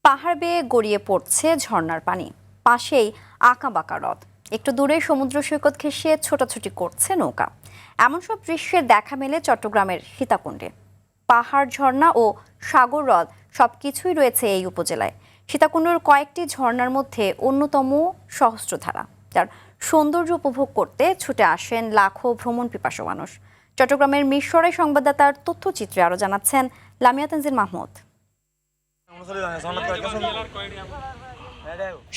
পাহাড় বেয়ে গড়িয়ে পড়ছে ঝর্ণার পানি, পাশেই আঁকাবাঁকা হ্রদ, একটু দূরে সমুদ্র সৈকত ঘেঁষিয়ে ছোটাছুটি করছে নৌকা। এমন সব দৃশ্যের দেখা মেলে চট্টগ্রামের সীতাকুণ্ডে। পাহাড়, ঝর্ণা ও সাগর হ্রদ সবকিছুই রয়েছে এই উপজেলায়। সীতাকুণ্ডের কয়েকটি ঝর্ণার মধ্যে অন্যতম সহস্রধারা, যার সৌন্দর্য উপভোগ করতে ছুটে আসেন লাখো ভ্রমণ পিপাসু মানুষ। চট্টগ্রামের মিরসরাই সংবাদদাতার তথ্যচিত্রে আরও জানাচ্ছেন লামিয়া তানজিল মাহমুদ।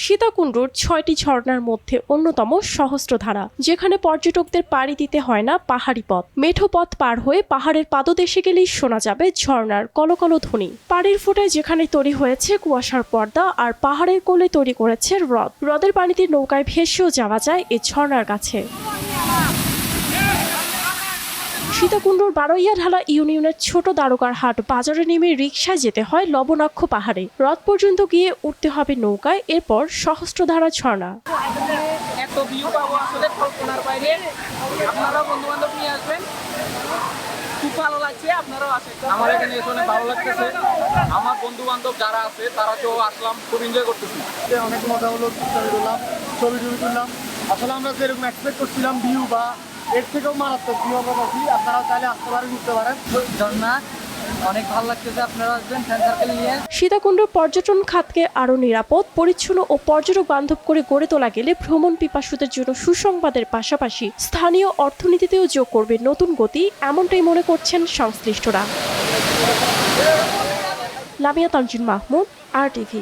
সীতাকুণ্ডুর ৬টি ঝর্ণার মধ্যে অন্যতম সহস্রধারা, যেখানে পর্যটকদের পাড়ি দিতে হয় না পাহাড়ি পথ। মেঠো পথ পার হয়ে পাহাড়ের পাদদেশে গেলেই শোনা যাবে ঝর্ণার কলকল ধ্বনি। পাড়ির ফুটায় যেখানে তৈরি হয়েছে কুয়াশার পর্দা, আর পাহাড়ের কোলে তৈরি করেছে হ্রদ। হ্রদের পানিতে নৌকায় ভেসেও যাওয়া যায় এই ঝর্ণার কাছে। সীতাকুণ্ডুর বারইয়াঢালা ইউনিয়নের ছোট দ্বারকার হাট বাজারে নেমে রিকশায় যেতে হয় লবণাক্ষ পাহাড়ে। হ্রদ পর্যন্ত গিয়ে উঠতে হবে নৌকায়, এরপর সহস্রধারা ঝর্ণা। এত ভিউ পাবো আসলে কল্পনার বাইরে। আপনারা বন্ধু বান্ধব নিয়ে আসবেন, খুব ভালো লাগছে। আপনারাও আসেন। আমার এখানে এসে অনেক ভালো লাগতেছে। আমার বন্ধু বান্ধব যারা আছে তারা তো আসলাম, খুব এনজয় করতেছি। অনেক মজা হলো, ছবি তুললাম। আসলে আমরা যেরকম এক্সপেক্ট করছিলাম ভিউ বা এর থেকেও মারাত্মক ভিউ আমরা পাচ্ছি। আপনারা চাইলে আসতে পারেন, ঘুরতে পারেন। ঝর্ণা অনেক ভালো লাগতেছে, আপনারা আসবেন ফ্রেন্ড সার্কেল নিয়ে। সীতাকুণ্ড পর্যটন খাতকে আরও নিরাপদ, পরিচ্ছন্ন ও পর্যটক বান্ধব করে গড়ে তোলা গেলে ভ্রমণ পিপাসুদের জন্য সুসংবাদের পাশাপাশি স্থানীয় অর্থনীতিতেও যোগ করবে নতুন গতি, এমনটাই মনে করছেন সংশ্লিষ্টরা। লামিয়া তানজিল মাহমুদ, RTV।